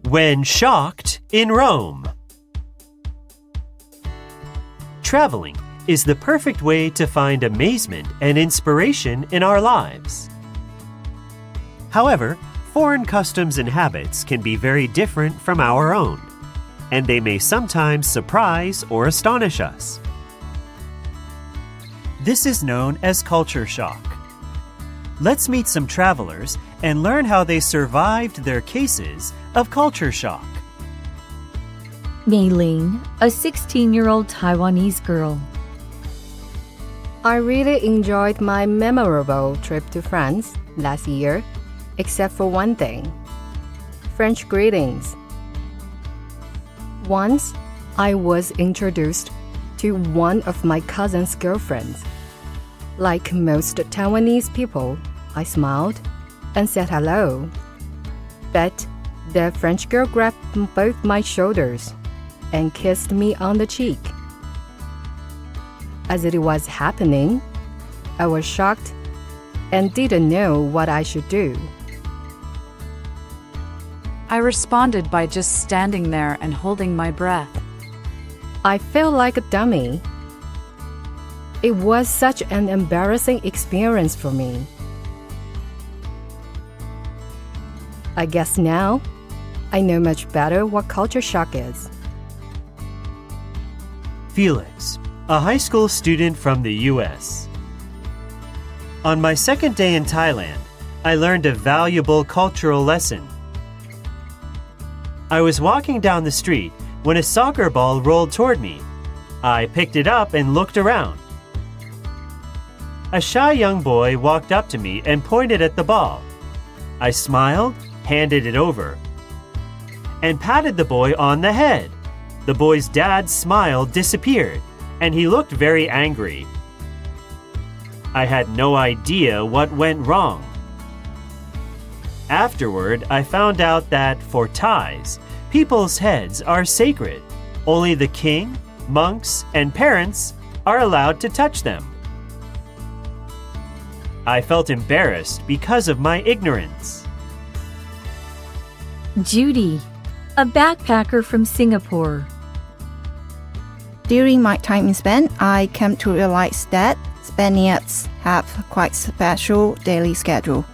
When shocked in Rome. Traveling is the perfect way to find amazement and inspiration in our lives. However, foreign customs and habits can be very different from our own, and they may sometimes surprise or astonish us. This is known as culture shock. Let's meet some travelers and learn how they survived their cases of culture shock. Mei Ling, a 16-year-old Taiwanese girl. I really enjoyed my memorable trip to France last year, except for one thing: French greetings. Once, I was introduced to one of my cousin's girlfriends. Like most Taiwanese people, I smiled and said hello. But the French girl grabbed both my shoulders and kissed me on the cheek. As it was happening, I was shocked and didn't know what I should do. I responded by just standing there and holding my breath. I felt like a dummy. It was such an embarrassing experience for me. I guess now I know much better what culture shock is. Felix, a high school student from the US. On my second day in Thailand, I learned a valuable cultural lesson. I was walking down the street when a soccer ball rolled toward me. I picked it up and looked around. A shy young boy walked up to me and pointed at the ball. I smiled, handed it over, and patted the boy on the head. The boy's dad's smile disappeared, and he looked very angry. I had no idea what went wrong. Afterward, I found out that for Thais, people's heads are sacred. Only the king, monks, and parents are allowed to touch them. I felt embarrassed because of my ignorance. Judy, a backpacker from Singapore. During my time in Spain, I came to realize that Spaniards have quite special daily schedule.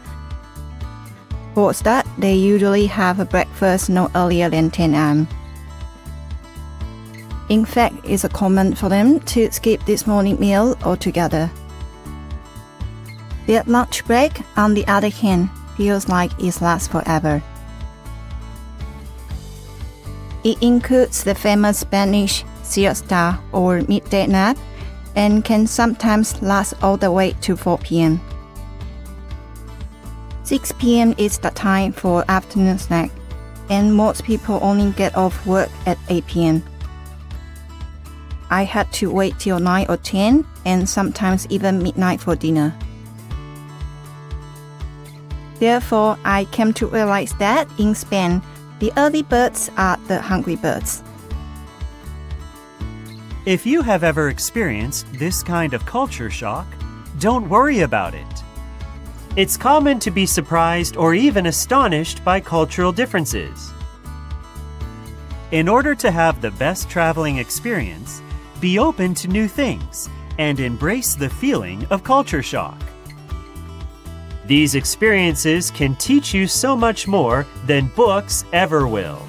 For a start, they usually have a breakfast no earlier than 10 a.m. In fact, it's common for them to skip this morning meal altogether. Their lunch break, on the other hand, feels like it lasts forever. It includes the famous Spanish siesta or midday nap and can sometimes last all the way to 4 p.m. 6 p.m. is the time for afternoon snack, and most people only get off work at 8 p.m. I had to wait till 9 or 10 and sometimes even midnight for dinner. Therefore, I came to realize that in Spain, the early birds are the hungry birds. If you have ever experienced this kind of culture shock, don't worry about it. It's common to be surprised or even astonished by cultural differences. In order to have the best traveling experience, be open to new things and embrace the feeling of culture shock. These experiences can teach you so much more than books ever will.